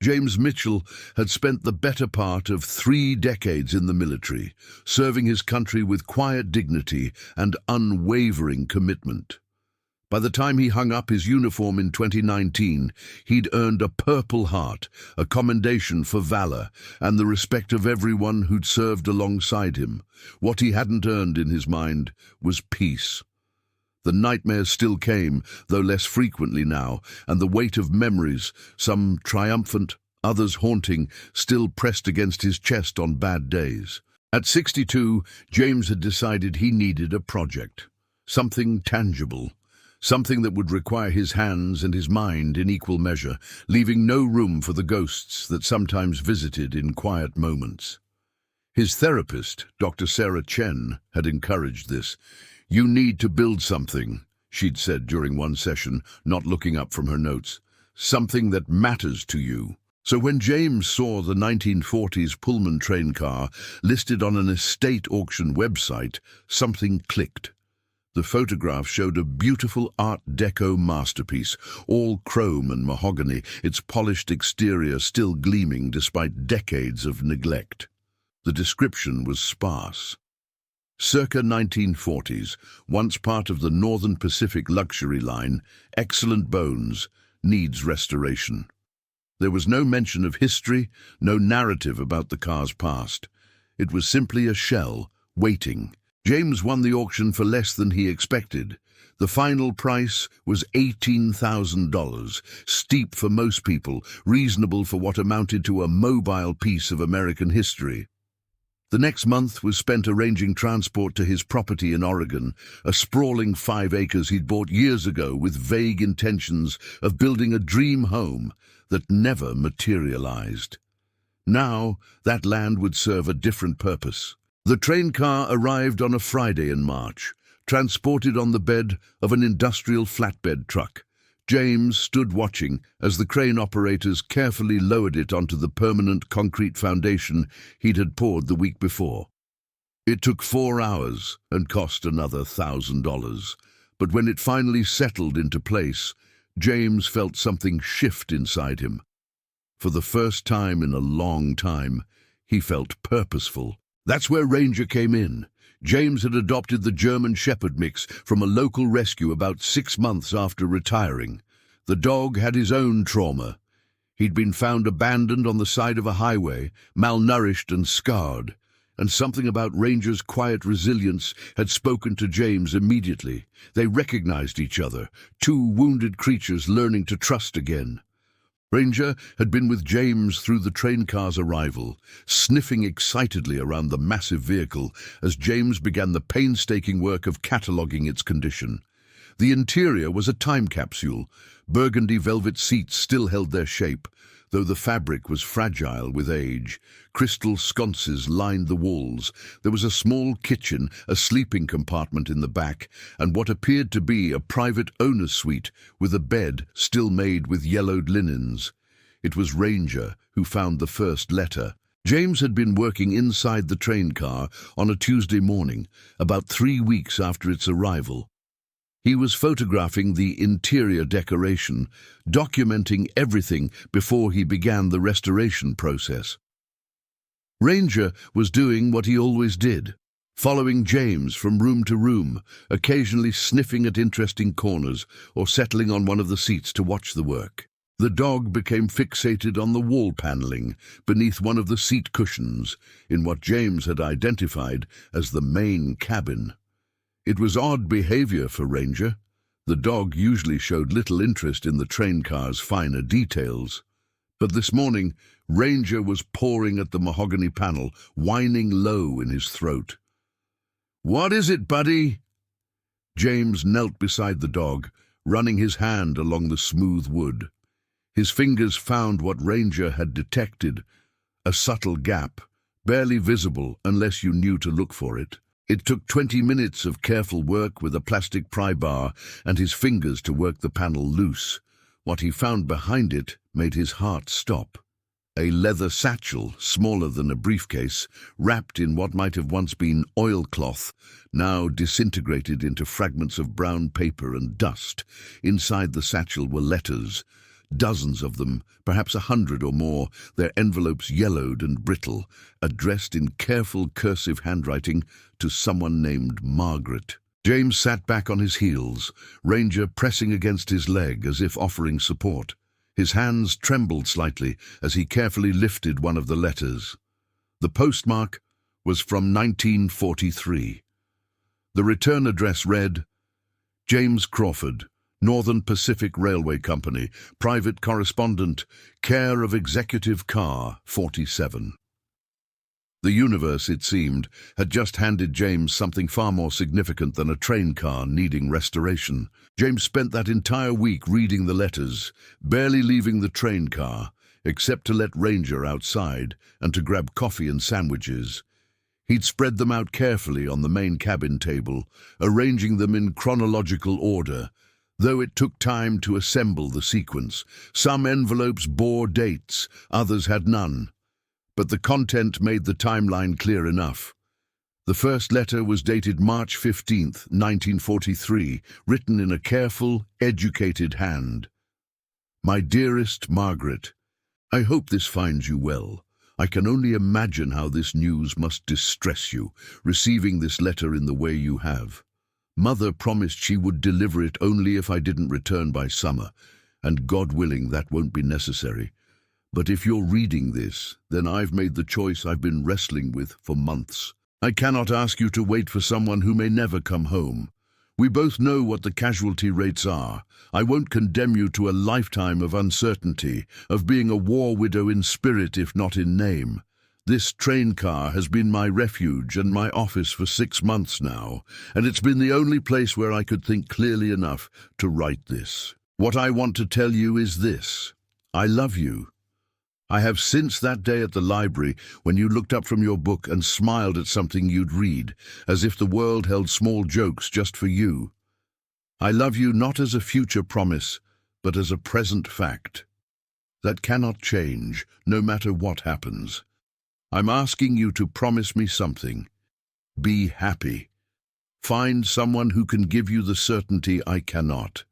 James Mitchell had spent the better part of 3 decades in the military, serving his country with quiet dignity and unwavering commitment. By the time he hung up his uniform in 2019, he'd earned a Purple Heart, a commendation for valor, and the respect of everyone who'd served alongside him. What he hadn't earned in his mind was peace. The nightmares still came, though less frequently now, and the weight of memories, some triumphant, others haunting, still pressed against his chest on bad days. At 62, James had decided he needed a project, something tangible, something that would require his hands and his mind in equal measure, leaving no room for the ghosts that sometimes visited in quiet moments. His therapist, Dr. Sarah Chen, had encouraged this. "You need to build something," she'd said during one session, not looking up from her notes. "Something that matters to you." So when James saw the 1940s Pullman train car listed on an estate auction website, something clicked. The photograph showed a beautiful Art Deco masterpiece, all chrome and mahogany, its polished exterior still gleaming despite decades of neglect. The description was sparse. Circa 1940s, once part of the Northern Pacific luxury line, excellent bones, needs restoration. There was no mention of history, no narrative about the car's past. It was simply a shell, waiting. James won the auction for less than he expected. The final price was $18,000, steep for most people, reasonable for what amounted to a mobile piece of American history. The next month was spent arranging transport to his property in Oregon, a sprawling 5 acres he'd bought years ago with vague intentions of building a dream home that never materialized. Now, that land would serve a different purpose. The train car arrived on a Friday in March, transported on the bed of an industrial flatbed truck. James stood watching as the crane operators carefully lowered it onto the permanent concrete foundation he'd had poured the week before. It took 4 hours and cost another $1,000, but when it finally settled into place, James felt something shift inside him. For the first time in a long time, he felt purposeful. That's where Ranger came in. James had adopted the German Shepherd mix from a local rescue about 6 months after retiring. The dog had his own trauma. He'd been found abandoned on the side of a highway, malnourished and scarred. And something about Ranger's quiet resilience had spoken to James immediately. They recognized each other, 2 wounded creatures learning to trust again. Ranger had been with James through the train car's arrival, sniffing excitedly around the massive vehicle as James began the painstaking work of cataloguing its condition. The interior was a time capsule. Burgundy velvet seats still held their shape, though the fabric was fragile with age. Crystal sconces lined the walls. There was a small kitchen, a sleeping compartment in the back, and what appeared to be a private owner's suite with a bed still made with yellowed linens. It was Ranger who found the first letter. James had been working inside the train car on a Tuesday morning, about 3 weeks after its arrival. He was photographing the interior decoration, documenting everything before he began the restoration process. Ranger was doing what he always did, following James from room to room, occasionally sniffing at interesting corners or settling on one of the seats to watch the work. The dog became fixated on the wall paneling beneath one of the seat cushions in what James had identified as the main cabin. It was odd behavior for Ranger. The dog usually showed little interest in the train car's finer details. But this morning, Ranger was pawing at the mahogany panel, whining low in his throat. "What is it, buddy?" James knelt beside the dog, running his hand along the smooth wood. His fingers found what Ranger had detected, a subtle gap, barely visible unless you knew to look for it. It took 20 minutes of careful work with a plastic pry bar and his fingers to work the panel loose. What he found behind it made his heart stop. A leather satchel, smaller than a briefcase, wrapped in what might have once been oilcloth, now disintegrated into fragments of brown paper and dust. Inside the satchel were letters, Dozens of them, perhaps 100 or more, their envelopes yellowed and brittle, addressed in careful cursive handwriting to someone named Margaret. James sat back on his heels, Ranger pressing against his leg as if offering support. His hands trembled slightly as he carefully lifted one of the letters. The postmark was from 1943. The return address read, James Crawford, Northern Pacific Railway Company, private correspondent, care of Executive Car 47. The universe, it seemed, had just handed James something far more significant than a train car needing restoration. James spent that entire week reading the letters, barely leaving the train car, except to let Ranger outside and to grab coffee and sandwiches. He'd spread them out carefully on the main cabin table, arranging them in chronological order, though it took time to assemble the sequence. Some envelopes bore dates, others had none. But the content made the timeline clear enough. The first letter was dated March 15th, 1943, written in a careful, educated hand. My dearest Margaret, I hope this finds you well. I can only imagine how this news must distress you, receiving this letter in the way you have. Mother promised she would deliver it only if I didn't return by summer, and God willing that won't be necessary. But if you're reading this, then I've made the choice I've been wrestling with for months. I cannot ask you to wait for someone who may never come home. We both know what the casualty rates are. I won't condemn you to a lifetime of uncertainty, of being a war widow in spirit if not in name. This train car has been my refuge and my office for 6 months now, and it's been the only place where I could think clearly enough to write this. What I want to tell you is this. I love you. I have since that day at the library when you looked up from your book and smiled at something you'd read, as if the world held small jokes just for you. I love you not as a future promise, but as a present fact. That cannot change, no matter what happens. I'm asking you to promise me something. Be happy. Find someone who can give you the certainty I cannot.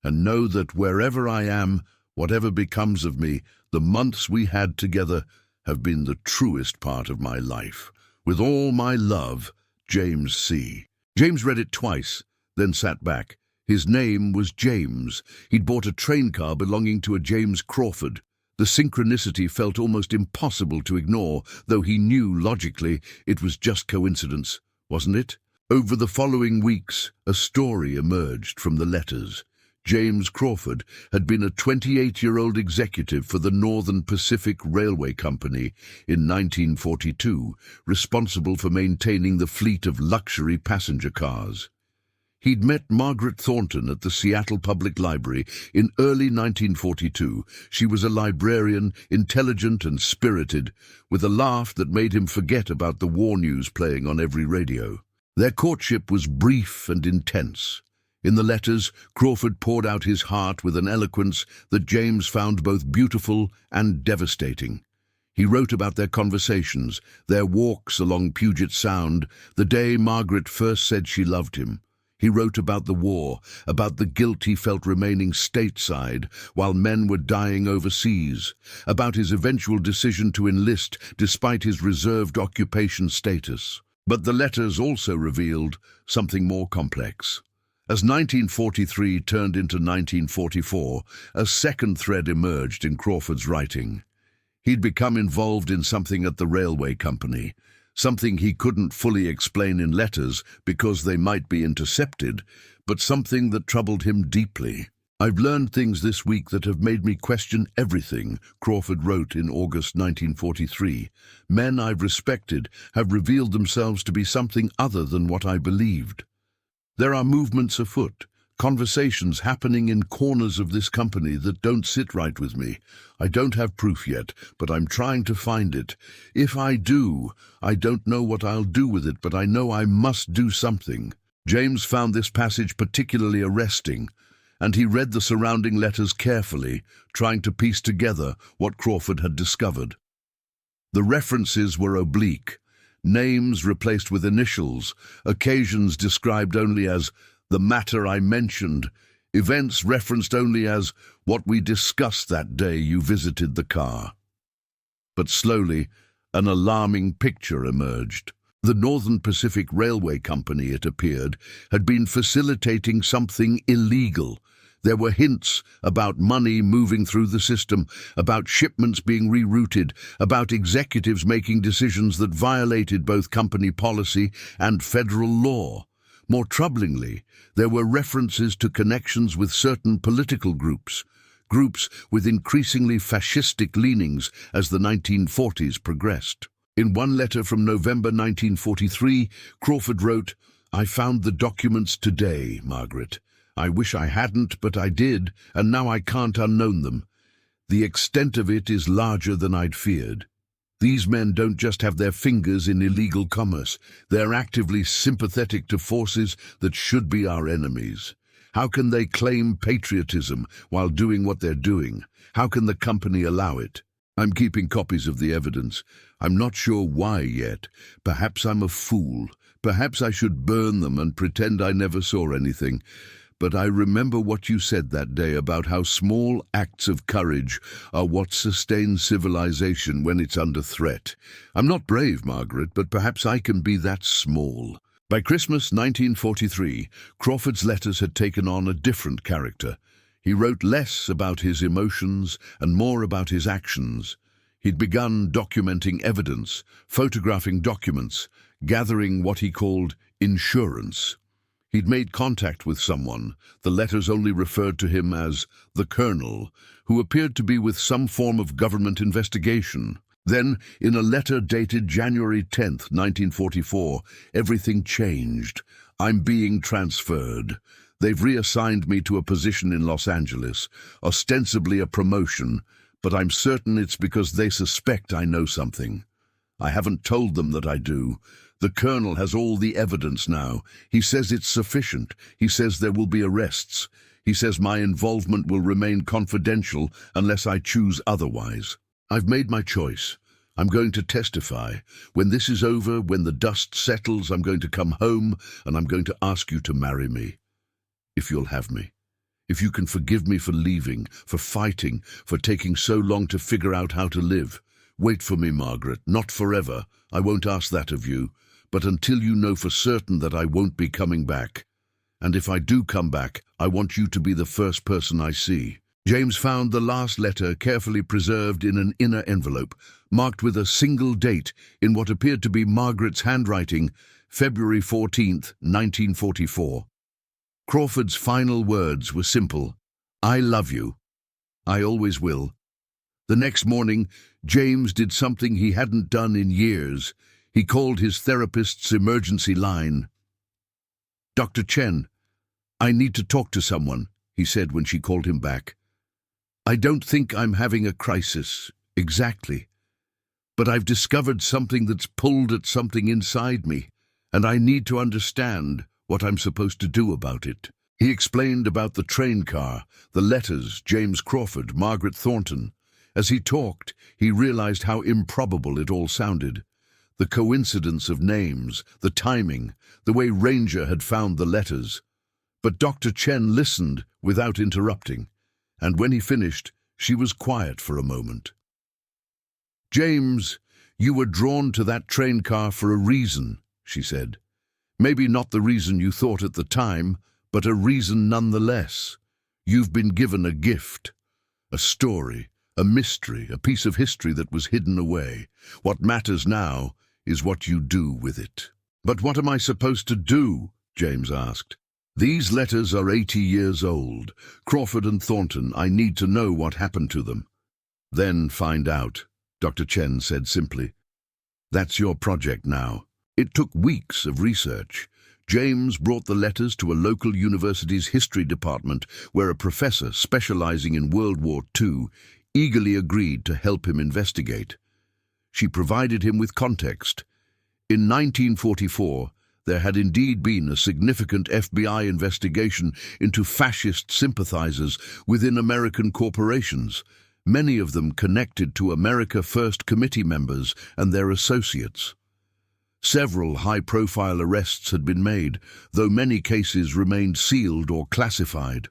And know that wherever I am, whatever becomes of me, the months we had together have been the truest part of my life. With all my love, James C. James read it twice, then sat back. His name was James. He'd bought a train car belonging to a James Crawford. The synchronicity felt almost impossible to ignore, though he knew logically it was just coincidence, wasn't it? Over the following weeks, a story emerged from the letters. James Crawford had been a 28-year-old executive for the Northern Pacific Railway Company in 1942, responsible for maintaining the fleet of luxury passenger cars. He'd met Margaret Thornton at the Seattle Public Library in early 1942. She was a librarian, intelligent and spirited, with a laugh that made him forget about the war news playing on every radio. Their courtship was brief and intense. In the letters, Crawford poured out his heart with an eloquence that James found both beautiful and devastating. He wrote about their conversations, their walks along Puget Sound, the day Margaret first said she loved him. He wrote about the war, about the guilt he felt remaining stateside while men were dying overseas, about his eventual decision to enlist despite his reserved occupation status. But the letters also revealed something more complex. As 1943 turned into 1944, a second thread emerged in Crawford's writing. He'd become involved in something at the railway company, something he couldn't fully explain in letters because they might be intercepted, but something that troubled him deeply. I've learned things this week that have made me question everything, Crawford wrote in August 1943. Men I've respected have revealed themselves to be something other than what I believed. There are movements afoot, conversations happening in corners of this company that don't sit right with me. I don't have proof yet, but I'm trying to find it. If I do, I don't know what I'll do with it, but I know I must do something. James found this passage particularly arresting, and he read the surrounding letters carefully, trying to piece together what Crawford had discovered. The references were oblique. Names replaced with initials, occasions described only as the matter I mentioned, Events referenced only as what we discussed that day you visited the car. But slowly, an alarming picture emerged. The Northern Pacific Railway Company, it appeared, had been facilitating something illegal. There were hints about money moving through the system, about shipments being rerouted, about executives making decisions that violated both company policy and federal law. More troublingly, there were references to connections with certain political groups with increasingly fascistic leanings as the 1940s progressed. In one letter from November 1943, Crawford wrote, "I found the documents today, Margaret. I wish I hadn't, but I did, and now I can't unknown them. The extent of it is larger than I'd feared. These men don't just have their fingers in illegal commerce. They're actively sympathetic to forces that should be our enemies. How can they claim patriotism while doing what they're doing? How can the company allow it? I'm keeping copies of the evidence. I'm not sure why yet. Perhaps I'm a fool. Perhaps I should burn them and pretend I never saw anything. But I remember what you said that day about how small acts of courage are what sustain civilization when it's under threat. I'm not brave, Margaret, but perhaps I can be that small." By Christmas 1943, Crawford's letters had taken on a different character. He wrote less about his emotions and more about his actions. He'd begun documenting evidence, photographing documents, gathering what he called insurance. He'd made contact with someone, the letters only referred to him as the Colonel, who appeared to be with some form of government investigation. Then, in a letter dated January 10th, 1944, everything changed. "I'm being transferred. They've reassigned me to a position in Los Angeles, ostensibly a promotion, but I'm certain it's because they suspect I know something. I haven't told them that I do. The Colonel has all the evidence now. He says it's sufficient. He says there will be arrests. He says my involvement will remain confidential unless I choose otherwise. I've made my choice. I'm going to testify. When this is over, when the dust settles, I'm going to come home and I'm going to ask you to marry me. If you'll have me. If you can forgive me for leaving, for fighting, for taking so long to figure out how to live. Wait for me, Margaret. Not forever. I won't ask that of you. But until you know for certain that I won't be coming back. And if I do come back, I want you to be the first person I see." James found the last letter carefully preserved in an inner envelope, marked with a single date in what appeared to be Margaret's handwriting, February 14th, 1944. Crawford's final words were simple: "I love you. I always will." The next morning, James did something he hadn't done in years. He called his therapist's emergency line. "Dr. Chen, I need to talk to someone," he said when she called him back. "I don't think I'm having a crisis, exactly. But I've discovered something that's pulled at something inside me, and I need to understand what I'm supposed to do about it." He explained about the train car, the letters, James Crawford, Margaret Thornton. As he talked, he realized how improbable it all sounded. The coincidence of names, the timing, the way Ranger had found the letters. But Dr. Chen listened without interrupting, and when he finished, she was quiet for a moment. "James, you were drawn to that train car for a reason," she said. "Maybe not the reason you thought at the time, but a reason nonetheless. You've been given a gift, a story, a mystery, a piece of history that was hidden away. What matters now is what you do with it." "But what am I supposed to do?" James asked. "These letters are 80 years old. Crawford and Thornton, I need to know what happened to them." "Then find out," Dr. Chen said simply. "That's your project now." It took weeks of research. James brought the letters to a local university's history department, where a professor specializing in World War II eagerly agreed to help him investigate. She provided him with context. In 1944, there had indeed been a significant FBI investigation into fascist sympathizers within American corporations, many of them connected to America First Committee members and their associates. Several high-profile arrests had been made, though many cases remained sealed or classified.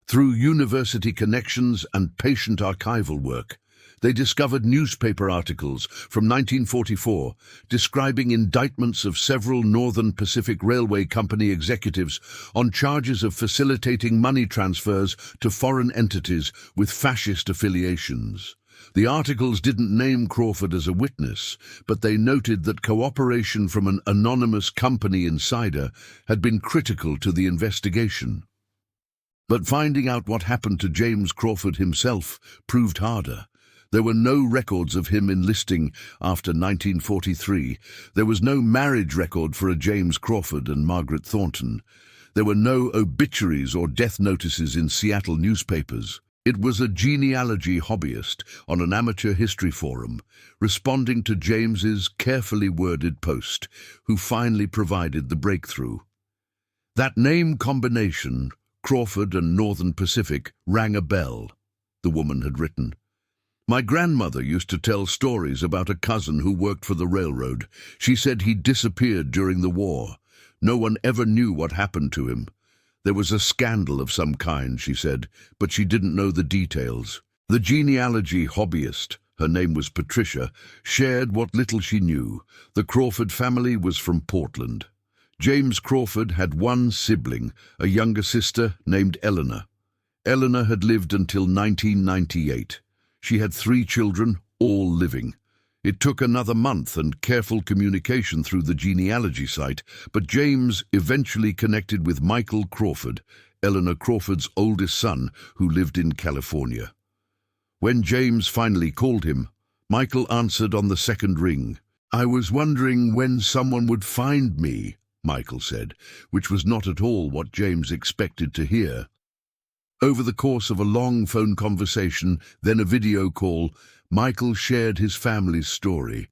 Through university connections and patient archival work, they discovered newspaper articles from 1944 describing indictments of several Northern Pacific Railway Company executives on charges of facilitating money transfers to foreign entities with fascist affiliations. The articles didn't name Crawford as a witness, but they noted that cooperation from an anonymous company insider had been critical to the investigation. But finding out what happened to James Crawford himself proved harder. There were no records of him enlisting after 1943. There was no marriage record for a James Crawford and Margaret Thornton. There were no obituaries or death notices in Seattle newspapers. It was a genealogy hobbyist on an amateur history forum, responding to James's carefully worded post, who finally provided the breakthrough. That name combination, Crawford and Northern Pacific, rang a bell, the woman had written. My grandmother used to tell stories about a cousin who worked for the railroad. She said he disappeared during the war. No one ever knew what happened to him. There was a scandal of some kind, she said, but she didn't know the details. The genealogy hobbyist, her name was Patricia, shared what little she knew. The Crawford family was from Portland. James Crawford had one sibling, a younger sister named Eleanor. Eleanor had lived until 1998. She had 3 children, all living. It took another month and careful communication through the genealogy site, but James eventually connected with Michael Crawford, Eleanor Crawford's oldest son, who lived in California. When James finally called him, Michael answered on the second ring. I was wondering when someone would find me, Michael said, which was not at all what James expected to hear. Over the course of a long phone conversation, then a video call, Michael shared his family's story.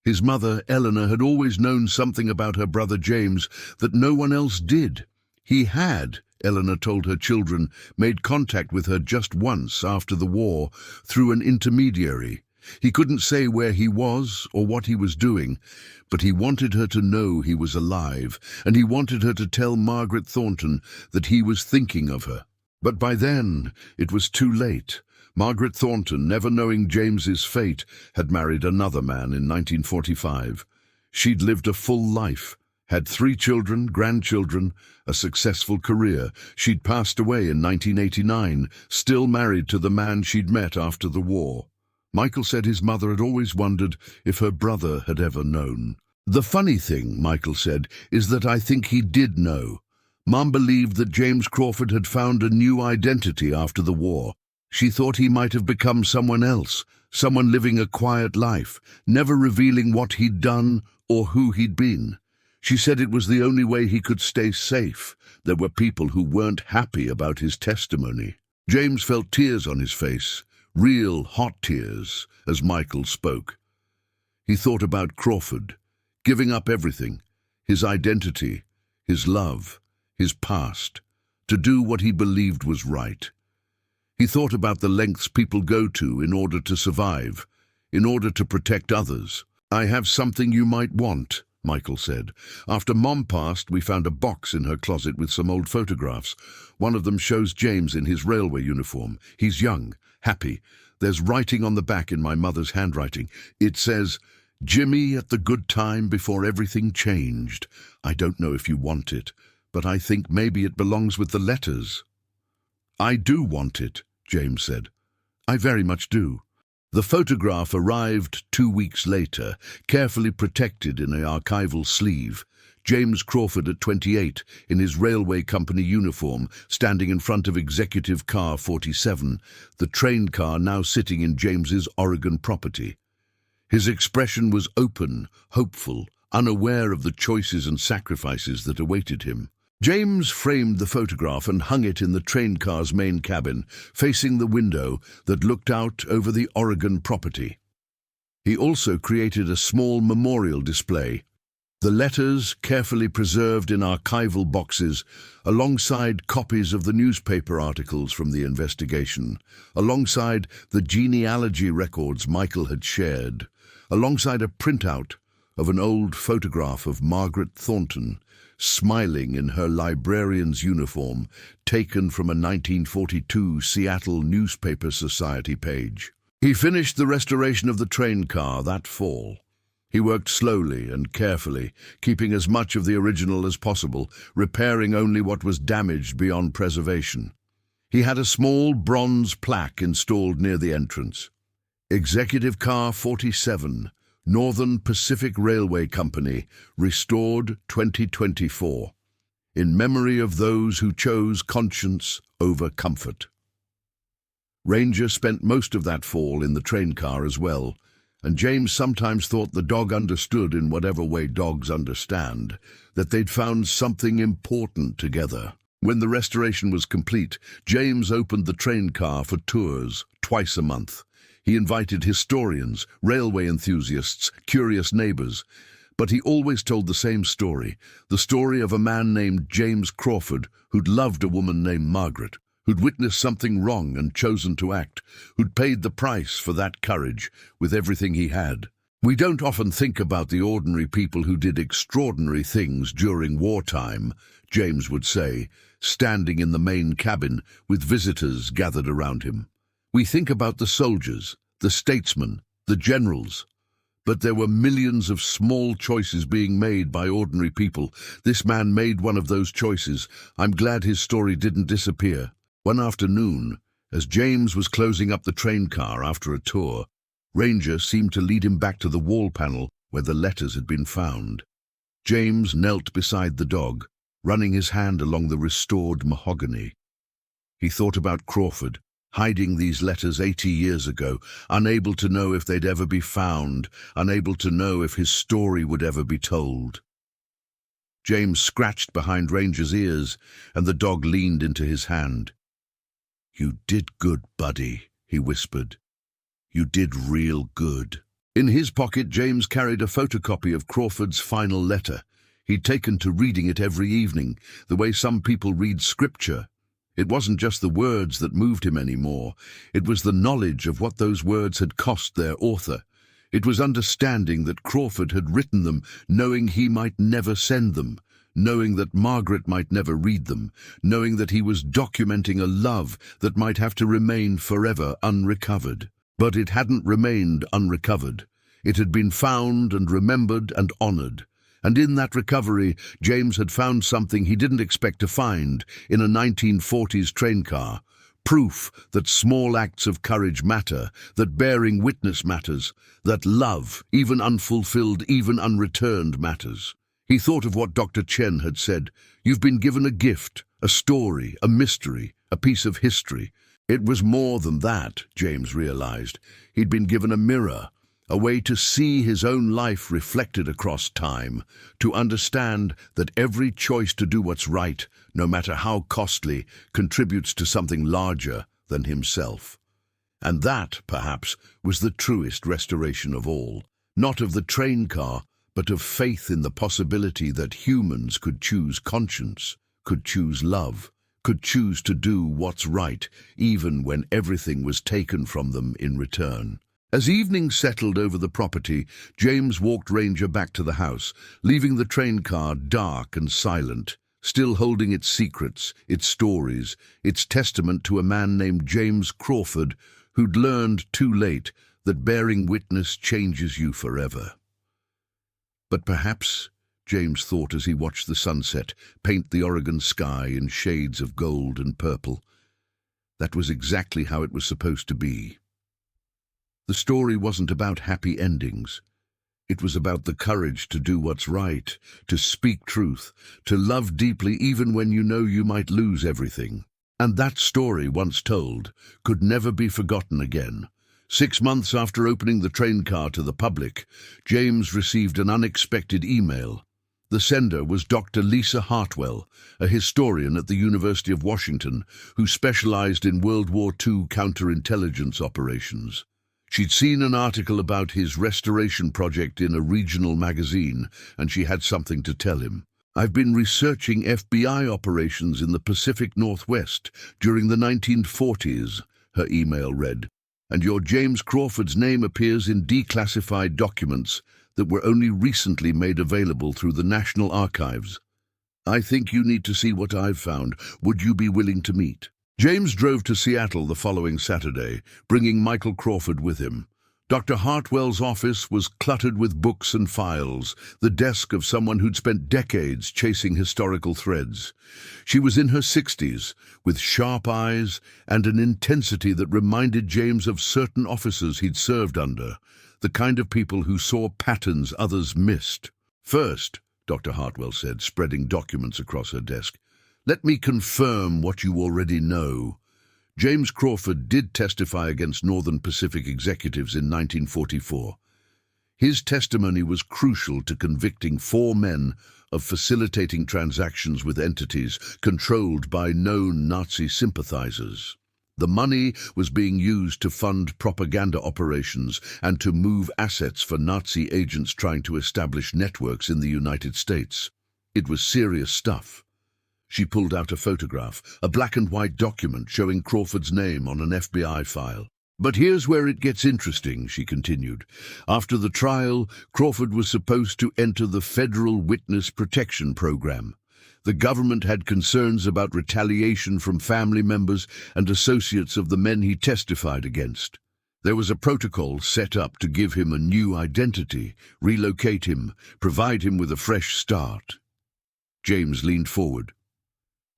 His mother, Eleanor, had always known something about her brother James that no one else did. He had, Eleanor told her children, made contact with her just once after the war through an intermediary. He couldn't say where he was or what he was doing, but he wanted her to know he was alive, and he wanted her to tell Margaret Thornton that he was thinking of her. But by then, it was too late. Margaret Thornton, never knowing James's fate, had married another man in 1945. She'd lived a full life, had 3 children, grandchildren, a successful career. She'd passed away in 1989, still married to the man she'd met after the war. Michael said his mother had always wondered if her brother had ever known. The funny thing, Michael said, is that I think he did know. Mom believed that James Crawford had found a new identity after the war. She thought he might have become someone else, someone living a quiet life, never revealing what he'd done or who he'd been. She said it was the only way he could stay safe. There were people who weren't happy about his testimony. James felt tears on his face, real hot tears, as Michael spoke. He thought about Crawford, giving up everything, his identity, his love, his past, to do what he believed was right. He thought about the lengths people go to in order to survive, in order to protect others. I have something you might want, Michael said. After Mom passed, we found a box in her closet with some old photographs. One of them shows James in his railway uniform. He's young, happy. There's writing on the back in my mother's handwriting. It says, Jimmy at the good time before everything changed. I don't know if you want it, but I think maybe it belongs with the letters. I do want it, James said. I very much do. The photograph arrived 2 weeks later, carefully protected in an archival sleeve. James Crawford at 28, in his railway company uniform, standing in front of Executive Car 47, the train car now sitting in James's Oregon property. His expression was open, hopeful, unaware of the choices and sacrifices that awaited him. James framed the photograph and hung it in the train car's main cabin, facing the window that looked out over the Oregon property. He also created a small memorial display, the letters carefully preserved in archival boxes, alongside copies of the newspaper articles from the investigation, alongside the genealogy records Michael had shared, alongside a printout of an old photograph of Margaret Thornton, smiling in her librarian's uniform, taken from a 1942 Seattle Newspaper Society page. He finished the restoration of the train car that fall. He worked slowly and carefully, keeping as much of the original as possible, repairing only what was damaged beyond preservation. He had a small bronze plaque installed near the entrance. Executive Car 47, Northern Pacific Railway Company, restored 2024, in memory of those who chose conscience over comfort. Ranger spent most of that fall in the train car as well, and James sometimes thought the dog understood, in whatever way dogs understand, that they'd found something important together. When the restoration was complete, James opened the train car for tours twice a month. He invited historians, railway enthusiasts, curious neighbors, but he always told the same story, the story of a man named James Crawford who'd loved a woman named Margaret, who'd witnessed something wrong and chosen to act, who'd paid the price for that courage with everything he had. We don't often think about the ordinary people who did extraordinary things during wartime, James would say, standing in the main cabin with visitors gathered around him. We think about the soldiers, the statesmen, the generals. But there were millions of small choices being made by ordinary people. This man made one of those choices. I'm glad his story didn't disappear. One afternoon, as James was closing up the train car after a tour, Ranger seemed to lead him back to the wall panel where the letters had been found. James knelt beside the dog, running his hand along the restored mahogany. He thought about Crawford, hiding these letters 80 years ago, unable to know if they'd ever be found, unable to know if his story would ever be told. James scratched behind Ranger's ears, and the dog leaned into his hand. "You did good, buddy," he whispered. "You did real good." In his pocket, James carried a photocopy of Crawford's final letter. He'd taken to reading it every evening, the way some people read scripture. It wasn't just the words that moved him anymore. It was the knowledge of what those words had cost their author. It was understanding that Crawford had written them, knowing he might never send them, knowing that Margaret might never read them, knowing that he was documenting a love that might have to remain forever unrecovered. But it hadn't remained unrecovered. It had been found and remembered and honored. And in that recovery, James had found something he didn't expect to find in a 1940s train car. Proof that small acts of courage matter, that bearing witness matters, that love, even unfulfilled, even unreturned, matters. He thought of what Dr. Chen had said. You've been given a gift, a story, a mystery, a piece of history. It was more than that, James realized. He'd been given a mirror, a way to see his own life reflected across time, to understand that every choice to do what's right, no matter how costly, contributes to something larger than himself. And that, perhaps, was the truest restoration of all, not of the train car, but of faith in the possibility that humans could choose conscience, could choose love, could choose to do what's right, even when everything was taken from them in return. As evening settled over the property, James walked Ranger back to the house, leaving the train car dark and silent, still holding its secrets, its stories, its testament to a man named James Crawford, who'd learned too late that bearing witness changes you forever. But perhaps, James thought as he watched the sunset paint the Oregon sky in shades of gold and purple, that was exactly how it was supposed to be. The story wasn't about happy endings. It was about the courage to do what's right, to speak truth, to love deeply even when you know you might lose everything. And that story, once told, could never be forgotten again. 6 months after opening the train car to the public, James received an unexpected email. The sender was Dr. Lisa Hartwell, a historian at the University of Washington who specialized in World War II counterintelligence operations. She'd seen an article about his restoration project in a regional magazine, and she had something to tell him. "I've been researching FBI operations in the Pacific Northwest during the 1940s, her email read, "and your James Crawford's name appears in declassified documents that were only recently made available through the National Archives. I think you need to see what I've found. Would you be willing to meet? James drove to Seattle the following Saturday, bringing Michael Crawford with him. Dr. Hartwell's office was cluttered with books and files, the desk of someone who'd spent decades chasing historical threads. She was in her 60s, with sharp eyes and an intensity that reminded James of certain officers he'd served under, the kind of people who saw patterns others missed. "First," Dr. Hartwell said, spreading documents across her desk, "let me confirm what you already know. James Crawford did testify against Northern Pacific executives in 1944. His testimony was crucial to convicting 4 men of facilitating transactions with entities controlled by known Nazi sympathizers. The money was being used to fund propaganda operations and to move assets for Nazi agents trying to establish networks in the United States. It was serious stuff." She pulled out a photograph, a black and white document showing Crawford's name on an FBI file. "But here's where it gets interesting," she continued. "After the trial, Crawford was supposed to enter the Federal Witness Protection Program. The government had concerns about retaliation from family members and associates of the men he testified against. There was a protocol set up to give him a new identity, relocate him, provide him with a fresh start." James leaned forward.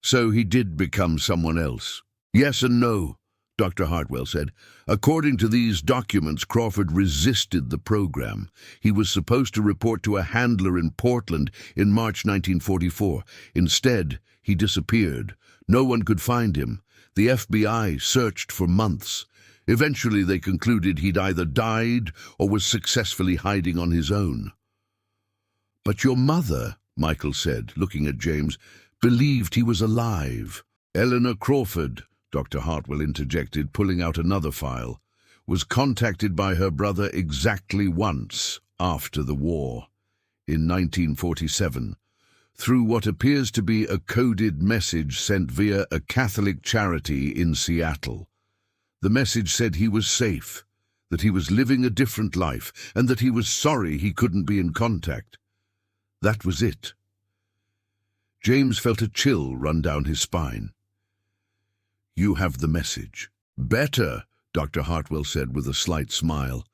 "So he did become someone else?" "Yes and no," Dr. Hartwell said. "According to these documents, Crawford resisted the program. He was supposed to report to a handler in Portland in March 1944. Instead, he disappeared. No one could find him. The FBI searched for months. Eventually, they concluded he'd either died or was successfully hiding on his own." "But your mother," Michael said, looking at James, "believed he was alive." "Eleanor Crawford," Dr. Hartwell interjected, pulling out another file, "was contacted by her brother exactly once after the war, in 1947, through what appears to be a coded message sent via a Catholic charity in Seattle. The message said he was safe, that he was living a different life, and that he was sorry he couldn't be in contact. That was it." James felt a chill run down his spine. "You have the message." "Better," Dr. Hartwell said with a slight smile.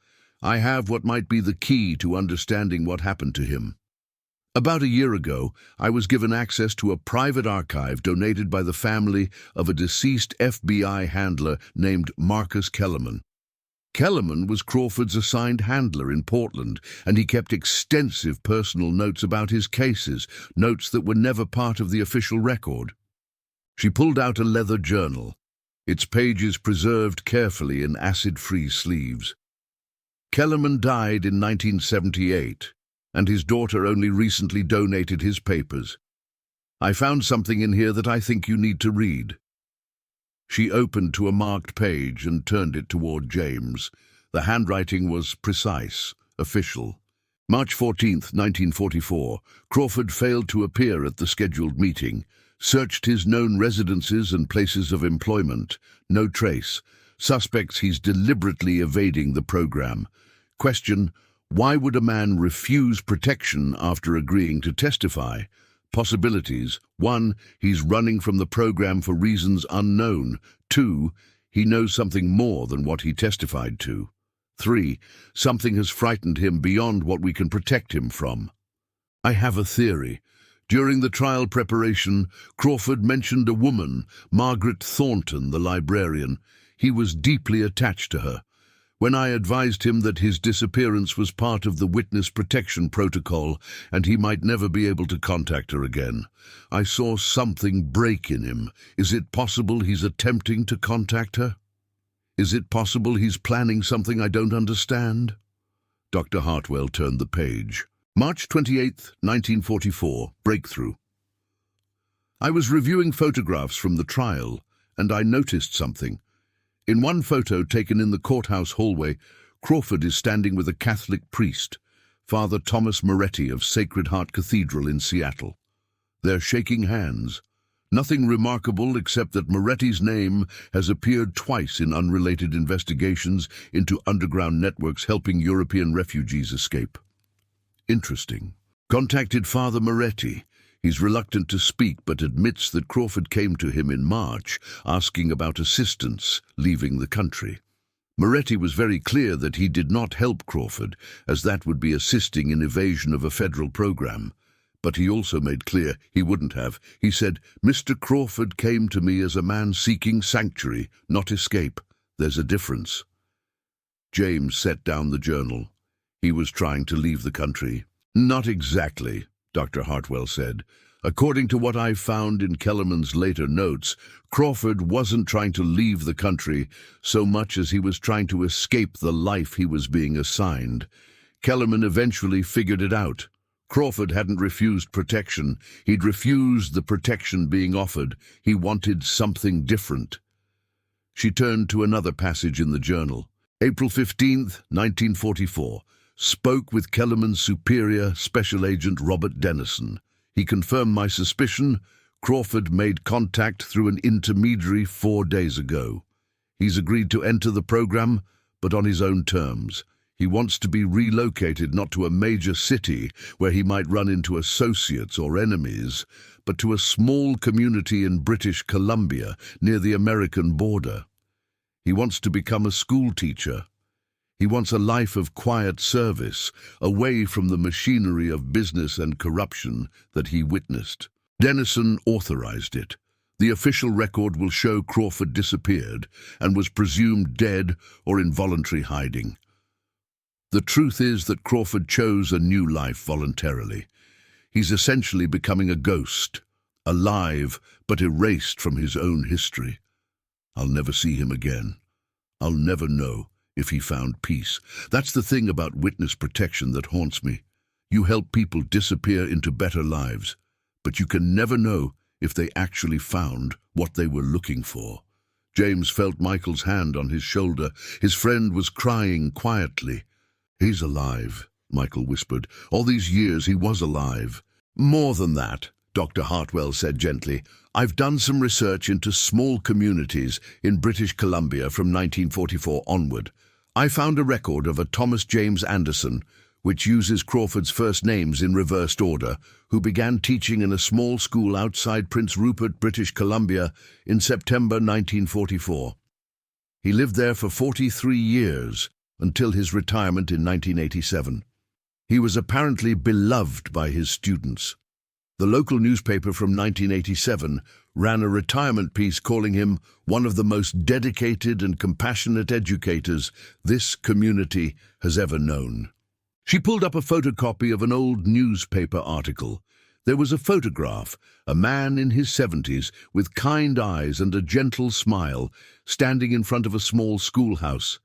"I have what might be the key to understanding what happened to him. About a year ago, I was given access to a private archive donated by the family of a deceased FBI handler named Marcus Kellerman. Kellerman was Crawford's assigned handler in Portland, and he kept extensive personal notes about his cases, notes that were never part of the official record." She pulled out a leather journal, its pages preserved carefully in acid-free sleeves. "Kellerman died in 1978, and his daughter only recently donated his papers. I found something in here that I think you need to read." She opened to a marked page and turned it toward James. The handwriting was precise, official. "March 14th, 1944. Crawford failed to appear at the scheduled meeting. Searched his known residences and places of employment. No trace. Suspects he's deliberately evading the program. Question: why would a man refuse protection after agreeing to testify? Possibilities: 1. He's running from the program for reasons unknown. 2. He knows something more than what he testified to. 3. Something has frightened him beyond what we can protect him from. I have a theory. During the trial preparation, Crawford mentioned a woman, Margaret Thornton, the librarian. He was deeply attached to her. When I advised him that his disappearance was part of the witness protection protocol and he might never be able to contact her again, I saw something break in him. Is it possible he's attempting to contact her? Is it possible he's planning something I don't understand?" Dr. Hartwell turned the page. March 28th, 1944, breakthrough. "I was reviewing photographs from the trial, and I noticed something. In one photo taken in the courthouse hallway, Crawford is standing with a Catholic priest, Father Thomas Moretti of Sacred Heart Cathedral in Seattle. They're shaking hands. Nothing remarkable except that Moretti's name has appeared twice in unrelated investigations into underground networks helping European refugees escape. Interesting. Contacted Father Moretti. He's reluctant to speak, but admits that Crawford came to him in March, asking about assistance, leaving the country. Moretti was very clear that he did not help Crawford, as that would be assisting in evasion of a federal program. But he also made clear he wouldn't have. He said, "Mr. Crawford came to me as a man seeking sanctuary, not escape. There's a difference." James set down the journal. He was trying to leave the country. "Not exactly," Dr. Hartwell said. "According to what I found in Kellerman's later notes, Crawford wasn't trying to leave the country so much as he was trying to escape the life he was being assigned. Kellerman eventually figured it out. Crawford hadn't refused protection. He'd refused the protection being offered. He wanted something different." She turned to another passage in the journal. April 15th, 1944. Spoke with Kellerman's superior, Special Agent Robert Dennison. He confirmed my suspicion. Crawford made contact through an intermediary 4 days ago. He's agreed to enter the program, but on his own terms. He wants to be relocated not to a major city where he might run into associates or enemies, but to a small community in British Columbia near the American border. He wants to become a school teacher. He wants a life of quiet service, away from the machinery of business and corruption that he witnessed. Dennison authorized it. The official record will show Crawford disappeared and was presumed dead or in voluntary hiding. The truth is that Crawford chose a new life voluntarily. He's essentially becoming a ghost, alive but erased from his own history. I'll never see him again. I'll never know if he found peace. That's the thing about witness protection that haunts me. You help people disappear into better lives, but you can never know if they actually found what they were looking for. James felt Michael's hand on his shoulder. His friend was crying quietly. "He's alive," Michael whispered. "All these years he was alive." "More than that," Dr. Hartwell said gently. "I've done some research into small communities in British Columbia from 1944 onward. I found a record of a Thomas James Anderson, which uses Crawford's first names in reversed order, who began teaching in a small school outside Prince Rupert, British Columbia, in September 1944. He lived there for 43 years, until his retirement in 1987. He was apparently beloved by his students. The local newspaper from 1987 ran a retirement piece calling him one of the most dedicated and compassionate educators this community has ever known. She pulled up a photocopy of an old newspaper article. There was a photograph, a man in his 70s with kind eyes and a gentle smile, standing in front of a small schoolhouse.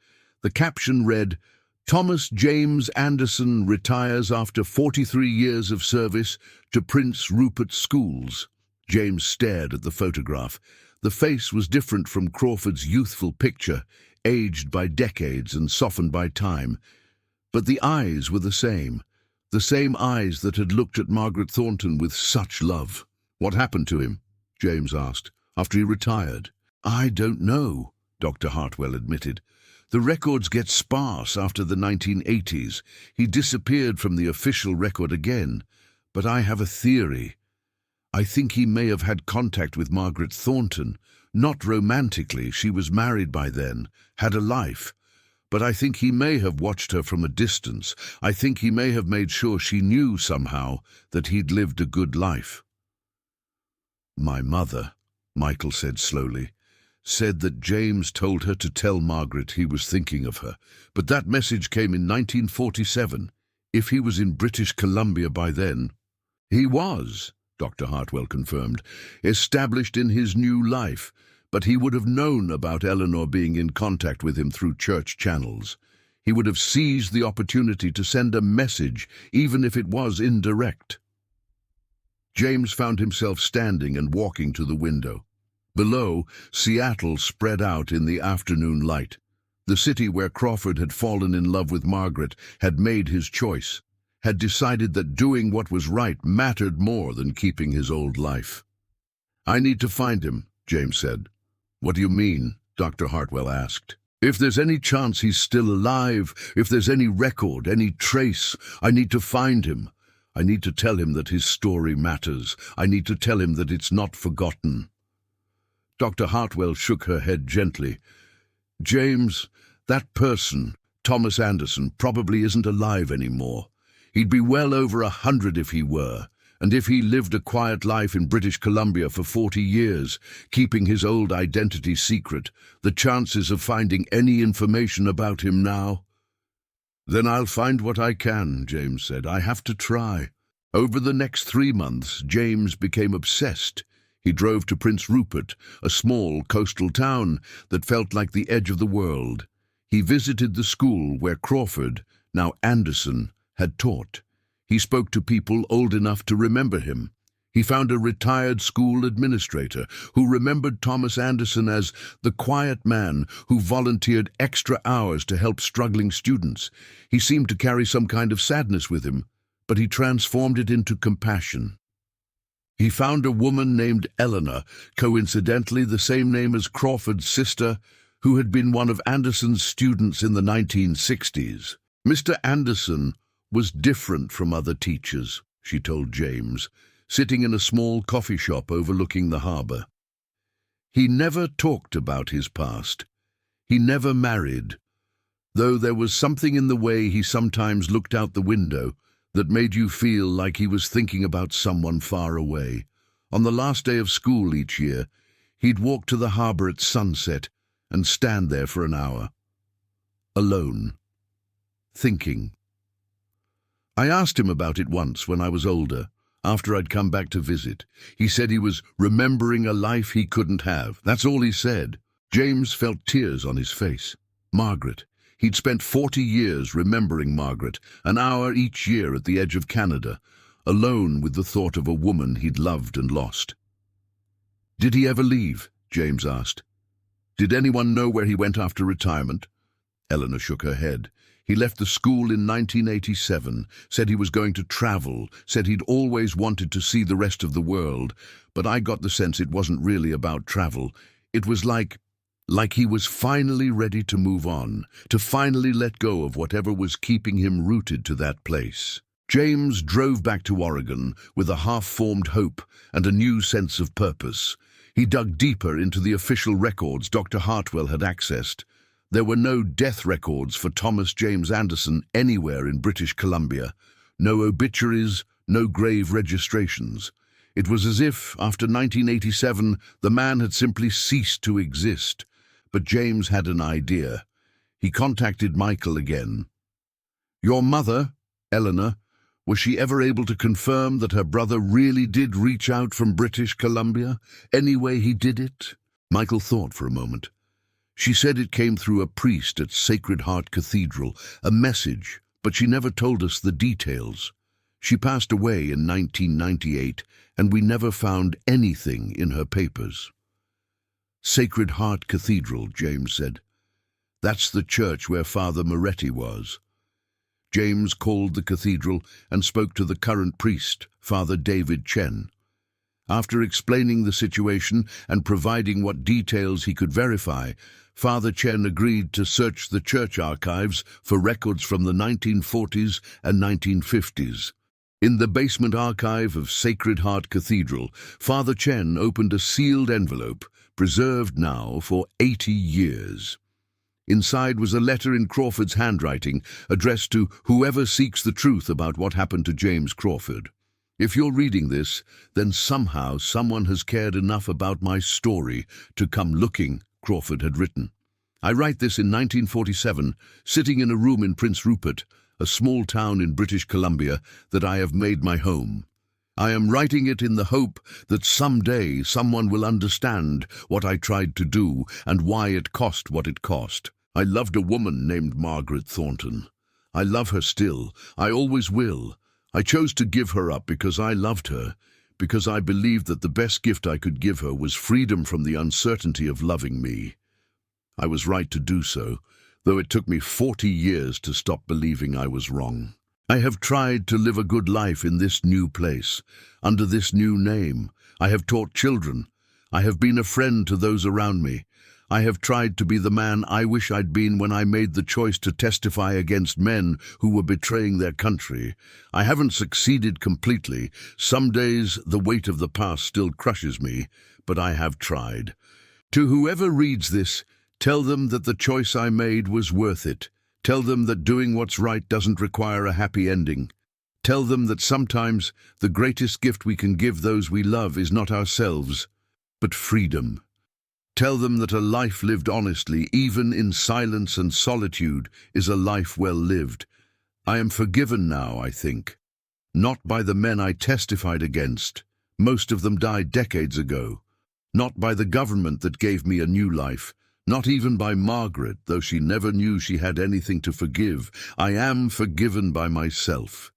The caption read, "Thomas James Anderson retires after 43 years of service to Prince Rupert Schools." James stared at the photograph. The face was different from Crawford's youthful picture, aged by decades and softened by time. But the eyes were the same eyes that had looked at Margaret Thornton with such love. "What happened to him?" James asked, "after he retired?" "I don't know," Dr. Hartwell admitted. "The records get sparse after the 1980s. He disappeared from the official record again. But I have a theory. I think he may have had contact with Margaret Thornton. Not romantically, she was married by then, had a life. But I think he may have watched her from a distance. I think he may have made sure she knew somehow that he'd lived a good life." "My mother," Michael said slowly, "said that James told her to tell Margaret he was thinking of her. But that message came in 1947. If he was in British Columbia by then—" "He was," Dr. Hartwell confirmed, "established in his new life. But he would have known about Eleanor being in contact with him through church channels. He would have seized the opportunity to send a message, even if it was indirect." James found himself standing and walking to the window. Below, Seattle spread out in the afternoon light. The city where Crawford had fallen in love with Margaret had made his choice, had decided that doing what was right mattered more than keeping his old life. "I need to find him," James said. "What do you mean?" Dr. Hartwell asked. "If there's any chance he's still alive, if there's any record, any trace, I need to find him. I need to tell him that his story matters. I need to tell him that it's not forgotten." Dr. Hartwell shook her head gently. "James, that person, Thomas Anderson, probably isn't alive anymore. He'd be well over 100 if he were, and if he lived a quiet life in British Columbia for 40 years, keeping his old identity secret, the chances of finding any information about him now—" "Then I'll find what I can," James said. "I have to try." Over the next 3 months, James became obsessed. He drove to Prince Rupert, a small coastal town that felt like the edge of the world. He visited the school where Crawford, now Anderson, had taught. He spoke to people old enough to remember him. He found a retired school administrator who remembered Thomas Anderson as the quiet man who volunteered extra hours to help struggling students. He seemed to carry some kind of sadness with him, but he transformed it into compassion. He found a woman named Eleanor, coincidentally the same name as Crawford's sister, who had been one of Anderson's students in the 1960s. "Mr. Anderson was different from other teachers," she told James, sitting in a small coffee shop overlooking the harbor. "He never talked about his past. He never married, though there was something in the way he sometimes looked out the window that made you feel like he was thinking about someone far away. On the last day of school each year, he'd walk to the harbor at sunset and stand there for an hour, alone, thinking. I asked him about it once when I was older, after I'd come back to visit. He said he was remembering a life he couldn't have. That's all he said." James felt tears on his face. Margaret. He'd spent 40 years remembering Margaret, an hour each year at the edge of Canada, alone with the thought of a woman he'd loved and lost. "Did he ever leave?" James asked. "Did anyone know where he went after retirement?" Eleanor shook her head. "He left the school in 1987, said he was going to travel, said he'd always wanted to see the rest of the world, but I got the sense it wasn't really about travel. It was like he was finally ready to move on, to finally let go of whatever was keeping him rooted to that place." James drove back to Oregon with a half-formed hope and a new sense of purpose. He dug deeper into the official records Dr. Hartwell had accessed. There were no death records for Thomas James Anderson anywhere in British Columbia, no obituaries, no grave registrations. It was as if, after 1987, the man had simply ceased to exist. But James had an idea. He contacted Michael again. "Your mother, Eleanor, was she ever able to confirm that her brother really did reach out from British Columbia, any way he did it?" Michael thought for a moment. "She said it came through a priest at Sacred Heart Cathedral, a message, but she never told us the details. She passed away in 1998, and we never found anything in her papers." "Sacred Heart Cathedral," James said. "That's the church where Father Moretti was." James called the cathedral and spoke to the current priest, Father David Chen. After explaining the situation and providing what details he could verify, Father Chen agreed to search the church archives for records from the 1940s and 1950s. In the basement archive of Sacred Heart Cathedral, Father Chen opened a sealed envelope, preserved now for 80 years. Inside was a letter in Crawford's handwriting, addressed to whoever seeks the truth about what happened to James Crawford. "If you're reading this, then somehow someone has cared enough about my story to come looking," Crawford had written. "I write this in 1947, sitting in a room in Prince Rupert, a small town in British Columbia that I have made my home. I am writing it in the hope that someday someone will understand what I tried to do and why it cost what it cost. I loved a woman named Margaret Thornton. I love her still. I always will. I chose to give her up because I loved her, because I believed that the best gift I could give her was freedom from the uncertainty of loving me. I was right to do so, though it took me 40 years to stop believing I was wrong. I have tried to live a good life in this new place, under this new name. I have taught children. I have been a friend to those around me. I have tried to be the man I wish I'd been when I made the choice to testify against men who were betraying their country. I haven't succeeded completely. Some days the weight of the past still crushes me, but I have tried. To whoever reads this, tell them that the choice I made was worth it. Tell them that doing what's right doesn't require a happy ending. Tell them that sometimes the greatest gift we can give those we love is not ourselves, but freedom. Tell them that a life lived honestly, even in silence and solitude, is a life well lived. I am forgiven now, I think. Not by the men I testified against. Most of them died decades ago. Not by the government that gave me a new life. Not even by Margaret, though she never knew she had anything to forgive. I am forgiven by myself.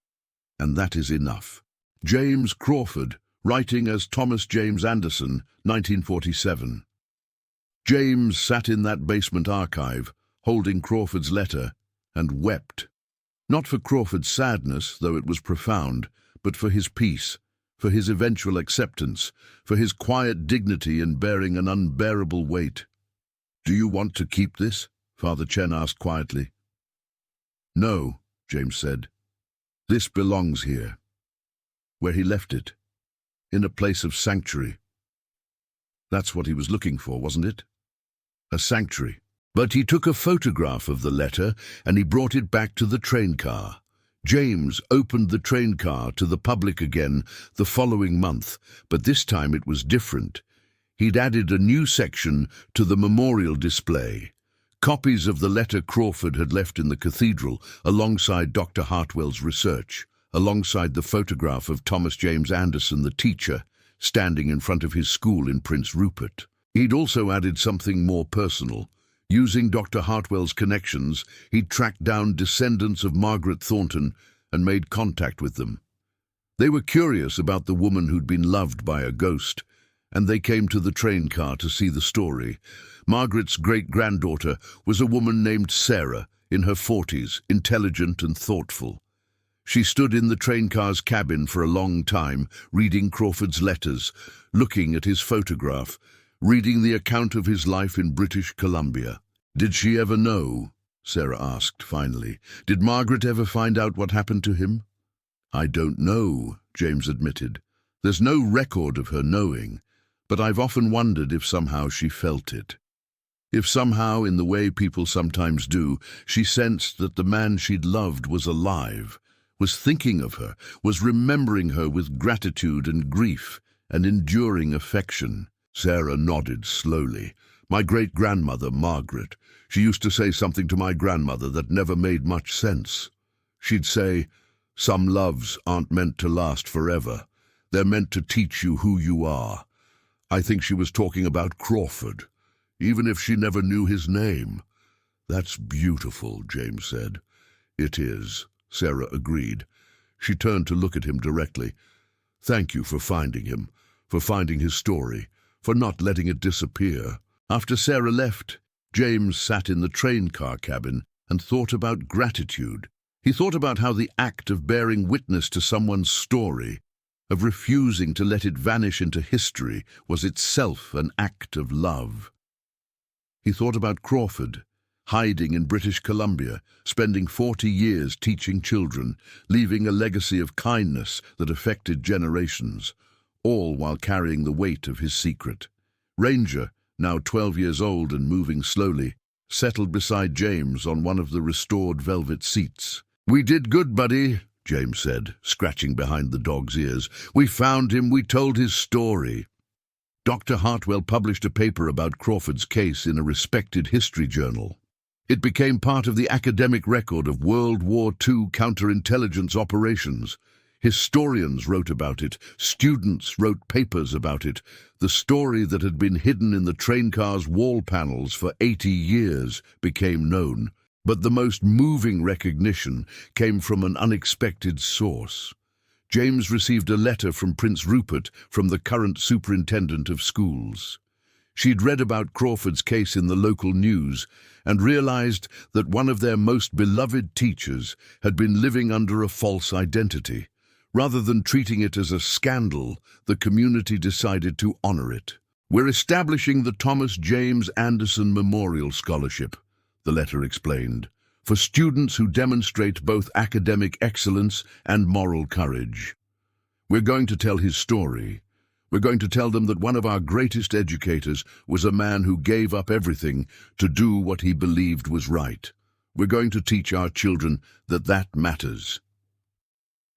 And that is enough. James Crawford, writing as Thomas James Anderson, 1947. James sat in that basement archive, holding Crawford's letter, and wept. Not for Crawford's sadness, though it was profound, but for his peace, for his eventual acceptance, for his quiet dignity in bearing an unbearable weight. "Do you want to keep this?" Father Chen asked quietly. "No," James said. "This belongs here." Where he left it. In a place of sanctuary. That's what he was looking for, wasn't it? A sanctuary. But he took a photograph of the letter and he brought it back to the train car. James opened the train car to the public again the following month, but this time it was different. He'd added a new section to the memorial display. Copies of the letter Crawford had left in the cathedral alongside Dr. Hartwell's research, alongside the photograph of Thomas James Anderson, the teacher, standing in front of his school in Prince Rupert. He'd also added something more personal. Using Dr. Hartwell's connections, he'd tracked down descendants of Margaret Thornton and made contact with them. They were curious about the woman who'd been loved by a ghost, and they came to the train car to see the story. Margaret's great-granddaughter was a woman named Sarah, in her 40s, intelligent and thoughtful. She stood in the train car's cabin for a long time, reading Crawford's letters, looking at his photograph, reading the account of his life in British Columbia. "Did she ever know?" Sarah asked finally. "Did Margaret ever find out what happened to him?" "I don't know," James admitted. "There's no record of her knowing, but I've often wondered if somehow she felt it. If somehow, in the way people sometimes do, she sensed that the man she'd loved was alive, was thinking of her, was remembering her with gratitude and grief and enduring affection." Sarah nodded slowly. "My great-grandmother, Margaret, she used to say something to my grandmother that never made much sense. She'd say, 'Some loves aren't meant to last forever. They're meant to teach you who you are.' I think she was talking about Crawford, even if she never knew his name." "That's beautiful," James said. "It is," Sarah agreed. She turned to look at him directly. "Thank you for finding him, for finding his story, for not letting it disappear." After Sarah left, James sat in the train car cabin and thought about gratitude. He thought about how the act of bearing witness to someone's story, of refusing to let it vanish into history, was itself an act of love. He thought about Crawford, hiding in British Columbia, spending 40 years teaching children, leaving a legacy of kindness that affected generations, all while carrying the weight of his secret. Ranger, now 12 years old and moving slowly, settled beside James on one of the restored velvet seats. "We did good, buddy," James said, scratching behind the dog's ears. "We found him, we told his story." Dr. Hartwell published a paper about Crawford's case in a respected history journal. It became part of the academic record of World War II counterintelligence operations. Historians wrote about it, students wrote papers about it. The story that had been hidden in the train car's wall panels for 80 years became known. But the most moving recognition came from an unexpected source. James received a letter from Prince Rupert from the current superintendent of schools. She'd read about Crawford's case in the local news and realized that one of their most beloved teachers had been living under a false identity. Rather than treating it as a scandal, the community decided to honor it. "We're establishing the Thomas James Anderson Memorial Scholarship," the letter explained, "for students who demonstrate both academic excellence and moral courage. We're going to tell his story. We're going to tell them that one of our greatest educators was a man who gave up everything to do what he believed was right. We're going to teach our children that that matters."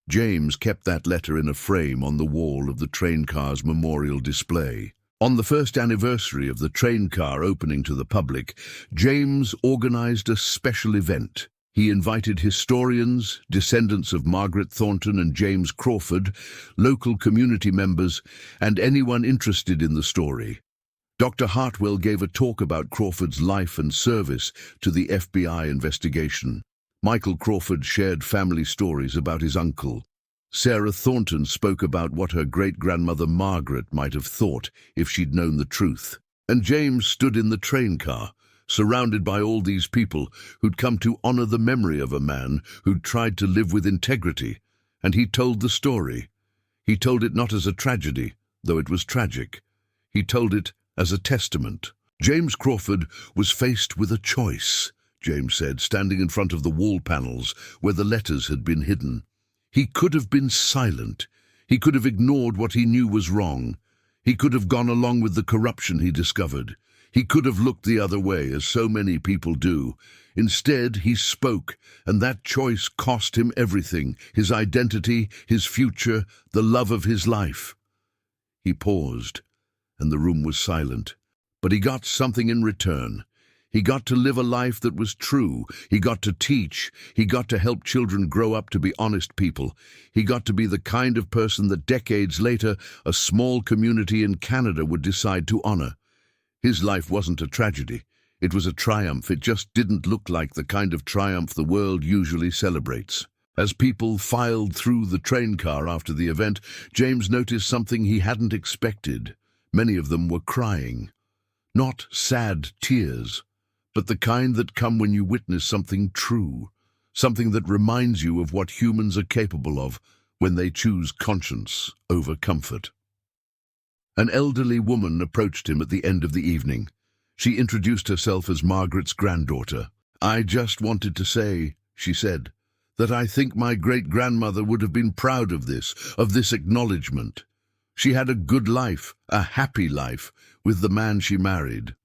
James kept that letter in a frame on the wall of the train car's memorial display. On the first anniversary of the train car opening to the public, James organized a special event. He invited historians, descendants of Margaret Thornton and James Crawford, local community members, and anyone interested in the story. Dr. Hartwell gave a talk about Crawford's life and service to the FBI investigation. Michael Crawford shared family stories about his uncle. Sarah Thornton spoke about what her great-grandmother Margaret might have thought if she'd known the truth. And James stood in the train car, surrounded by all these people who'd come to honor the memory of a man who'd tried to live with integrity, and he told the story. He told it not as a tragedy, though it was tragic. He told it as a testament. James Crawford was faced with a choice, James said, standing in front of the wall panels where the letters had been hidden. He could have been silent. He could have ignored what he knew was wrong. He could have gone along with the corruption he discovered. He could have looked the other way, as so many people do. Instead, he spoke, and that choice cost him everything: his identity, his future, the love of his life. He paused, and the room was silent. But he got something in return. He got to live a life that was true. He got to teach. He got to help children grow up to be honest people. He got to be the kind of person that decades later a small community in Canada would decide to honor. His life wasn't a tragedy. It was a triumph. It just didn't look like the kind of triumph the world usually celebrates. As people filed through the train car after the event, James noticed something he hadn't expected. Many of them were crying. Not sad tears, but the kind that come when you witness something true, something that reminds you of what humans are capable of when they choose conscience over comfort. An elderly woman approached him at the end of the evening. She introduced herself as Margaret's granddaughter. "I just wanted to say," she said, "that I think my great-grandmother would have been proud of this acknowledgement. She had a good life, a happy life, with the man she married.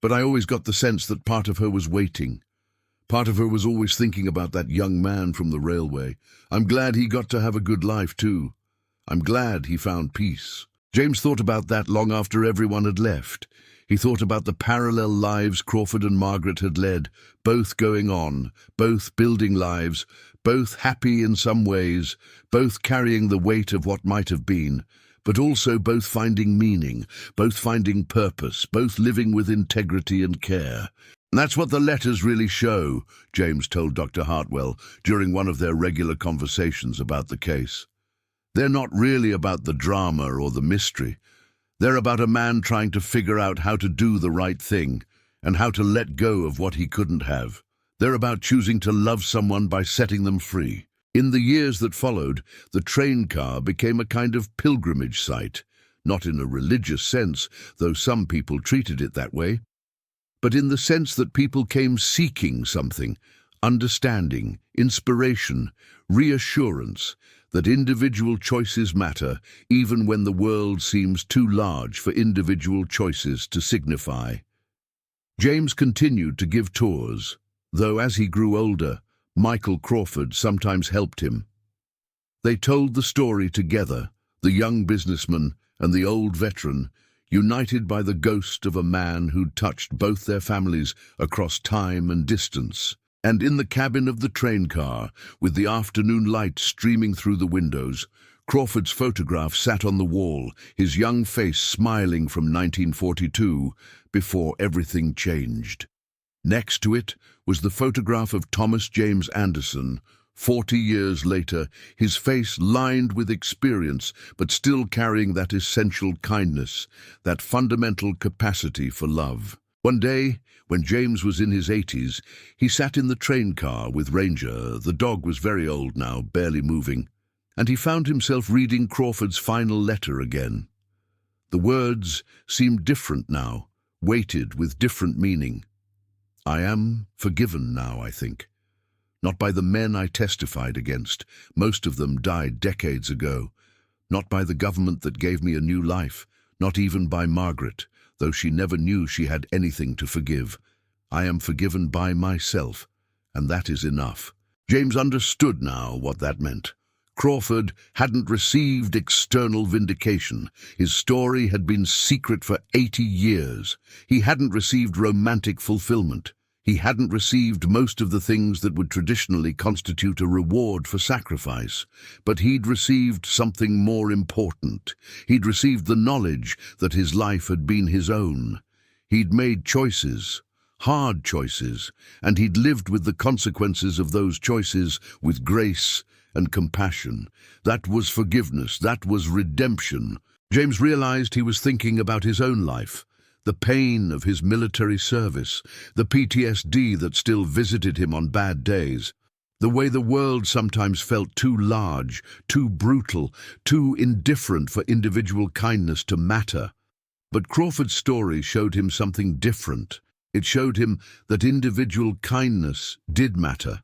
But I always got the sense that part of her was waiting. Part of her was always thinking about that young man from the railway. I'm glad he got to have a good life too. I'm glad he found peace." James thought about that long after everyone had left. He thought about the parallel lives Crawford and Margaret had led, both going on, both building lives, both happy in some ways, both carrying the weight of what might have been, but also both finding meaning, both finding purpose, both living with integrity and care. "That's what the letters really show," James told Dr. Hartwell during one of their regular conversations about the case. "They're not really about the drama or the mystery. They're about a man trying to figure out how to do the right thing and how to let go of what he couldn't have. They're about choosing to love someone by setting them free." In the years that followed, the train car became a kind of pilgrimage site, not in a religious sense, though some people treated it that way, but in the sense that people came seeking something: understanding, inspiration, reassurance, that individual choices matter, even when the world seems too large for individual choices to signify. James continued to give tours, though as he grew older, Michael Crawford sometimes helped him. They told the story together, the young businessman and the old veteran, united by the ghost of a man who'd touched both their families across time and distance. And in the cabin of the train car, with the afternoon light streaming through the windows, Crawford's photograph sat on the wall, his young face smiling from 1942, before everything changed. Next to it was the photograph of Thomas James Anderson, 40 years later, his face lined with experience, but still carrying that essential kindness, that fundamental capacity for love. One day, when James was in his 80s, he sat in the train car with Ranger. The dog was very old now, barely moving, and he found himself reading Crawford's final letter again. The words seemed different now, weighted with different meaning. I am forgiven now, I think. Not by the men I testified against, most of them died decades ago. Not by the government that gave me a new life, not even by Margaret, though she never knew she had anything to forgive. I am forgiven by myself, and that is enough. James understood now what that meant. Crawford hadn't received external vindication. His story had been secret for 80 years. He hadn't received romantic fulfillment. He hadn't received most of the things that would traditionally constitute a reward for sacrifice. But he'd received something more important. He'd received the knowledge that his life had been his own. He'd made choices, hard choices, and he'd lived with the consequences of those choices with grace and compassion. That was forgiveness. That was redemption. James realized he was thinking about his own life, the pain of his military service, the PTSD that still visited him on bad days, the way the world sometimes felt too large, too brutal, too indifferent for individual kindness to matter. But Crawford's story showed him something different. It showed him that individual kindness did matter,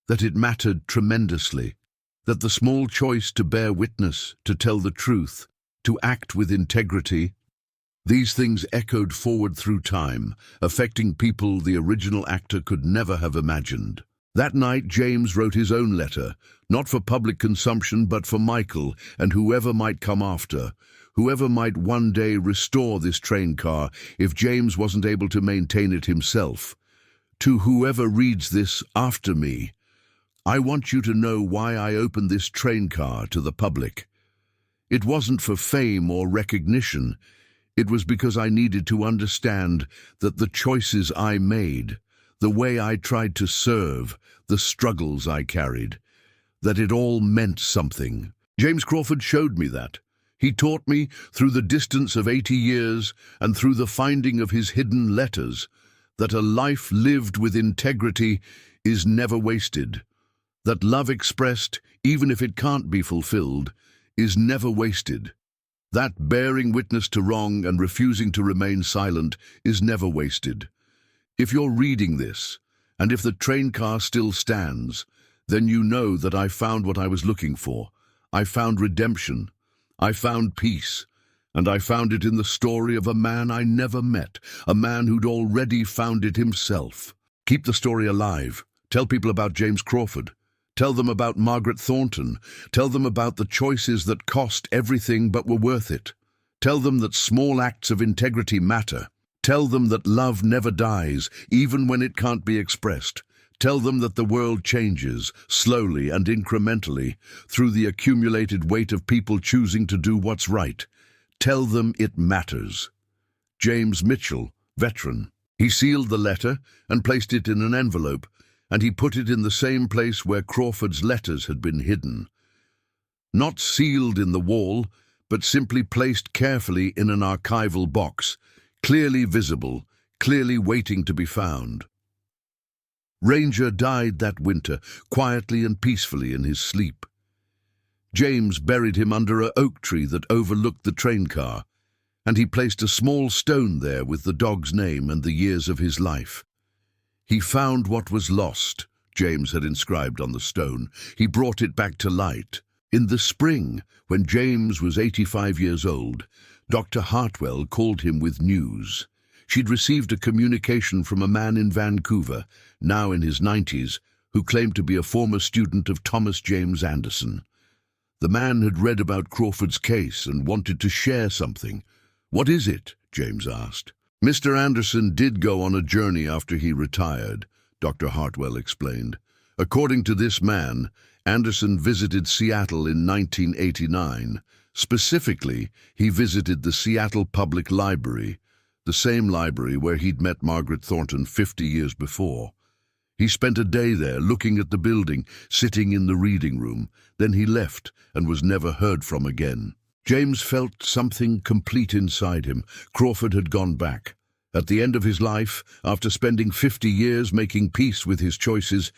that it mattered tremendously, that the small choice to bear witness, to tell the truth, to act with integrity, these things echoed forward through time, affecting people the original actor could never have imagined. That night, James wrote his own letter, not for public consumption, but for Michael and whoever might come after, whoever might one day restore this train car if James wasn't able to maintain it himself. To whoever reads this after me, I want you to know why I opened this train car to the public. It wasn't for fame or recognition. It was because I needed to understand that the choices I made, the way I tried to serve, the struggles I carried, that it all meant something. James Crawford showed me that. He taught me through the distance of 80 years and through the finding of his hidden letters that a life lived with integrity is never wasted, that love expressed, even if it can't be fulfilled, is never wasted, that bearing witness to wrong and refusing to remain silent is never wasted. If you're reading this, and if the train car still stands, then you know that I found what I was looking for. I found redemption. I found peace. And I found it in the story of a man I never met, a man who'd already found it himself. Keep the story alive. Tell people about James Crawford. Tell them about Margaret Thornton. Tell them about the choices that cost everything but were worth it. Tell them that small acts of integrity matter. Tell them that love never dies, even when it can't be expressed. Tell them that the world changes, slowly and incrementally, through the accumulated weight of people choosing to do what's right. Tell them it matters. James Mitchell, veteran. He sealed the letter and placed it in an envelope, and he put it in the same place where Crawford's letters had been hidden. Not sealed in the wall, but simply placed carefully in an archival box, clearly visible, clearly waiting to be found. Ranger died that winter, quietly and peacefully in his sleep. James buried him under an oak tree that overlooked the train car, and he placed a small stone there with the dog's name and the years of his life. He found what was lost, James had inscribed on the stone. He brought it back to light. In the spring, when James was 85 years old, Dr. Hartwell called him with news. She'd received a communication from a man in Vancouver, now in his 90s, who claimed to be a former student of Thomas James Anderson. The man had read about Crawford's case and wanted to share something. "What is it?" James asked. "Mr. Anderson did go on a journey after he retired," Dr. Hartwell explained. "According to this man, Anderson visited Seattle in 1989. Specifically, he visited the Seattle Public Library, the same library where he'd met Margaret Thornton 50 years before. He spent a day there looking at the building, sitting in the reading room. Then he left and was never heard from again." James felt something complete inside him. Crawford had gone back. At the end of his life, after spending 50 years making peace with his choices,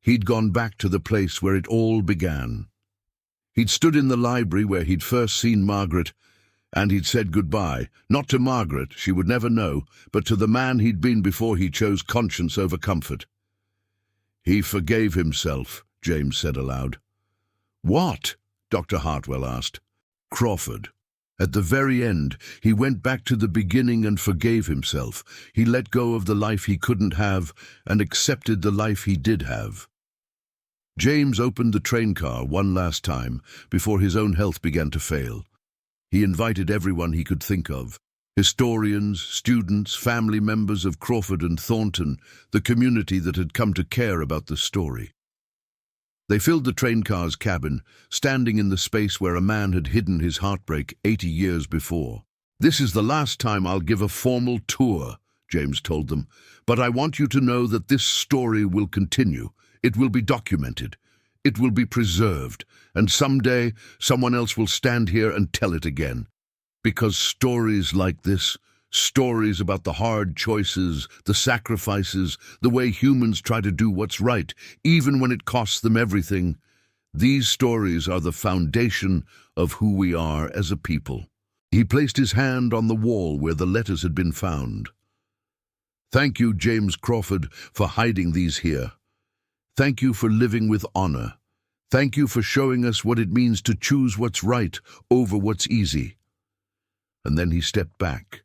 he'd gone back to the place where it all began. He'd stood in the library where he'd first seen Margaret, And he'd said goodbye, not to Margaret, she would never know, but to the man he'd been before he chose conscience over comfort. He forgave himself, James said aloud. What? Dr. Hartwell asked. Crawford. At the very end, he went back to the beginning and forgave himself. He let go of the life he couldn't have and accepted the life he did have. James opened the train car one last time before his own health began to fail. He invited everyone he could think of, historians, students, family members of Crawford and Thornton, the community that had come to care about the story. They filled the train car's cabin, standing in the space where a man had hidden his heartbreak 80 years before. This is the last time I'll give a formal tour, James told them, but I want you to know that this story will continue. It will be documented. It will be preserved, and someday someone else will stand here and tell it again. Because stories like this, stories about the hard choices, the sacrifices, the way humans try to do what's right, even when it costs them everything, these stories are the foundation of who we are as a people. He placed his hand on the wall where the letters had been found. Thank you, James Crawford, for hiding these here. Thank you for living with honor. Thank you for showing us what it means to choose what's right over what's easy. And then he stepped back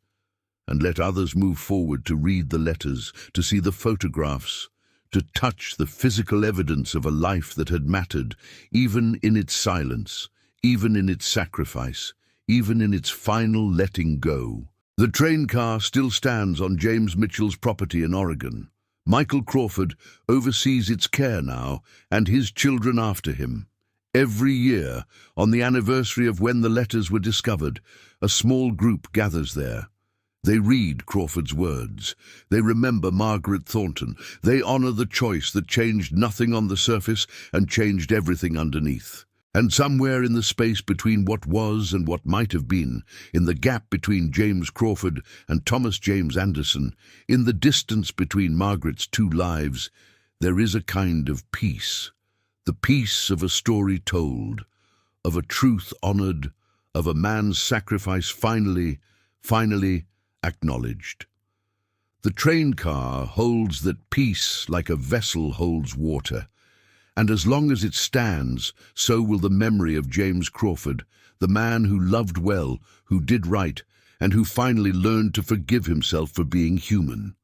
and let others move forward to read the letters, to see the photographs, to touch the physical evidence of a life that had mattered, even in its silence, even in its sacrifice, even in its final letting go. The train car still stands on James Mitchell's property in Oregon. Michael Crawford oversees its care now, and his children after him. Every year, on the anniversary of when the letters were discovered, a small group gathers there. They read Crawford's words. They remember Margaret Thornton. They honor the choice that changed nothing on the surface and changed everything underneath. And somewhere in the space between what was and what might have been, in the gap between James Crawford and Thomas James Anderson, in the distance between Margaret's two lives, there is a kind of peace. The peace of a story told, of a truth honored, of a man's sacrifice finally acknowledged. The train car holds that peace like a vessel holds water. And as long as it stands, so will the memory of James Crawford, the man who loved well, who did right, and who finally learned to forgive himself for being human.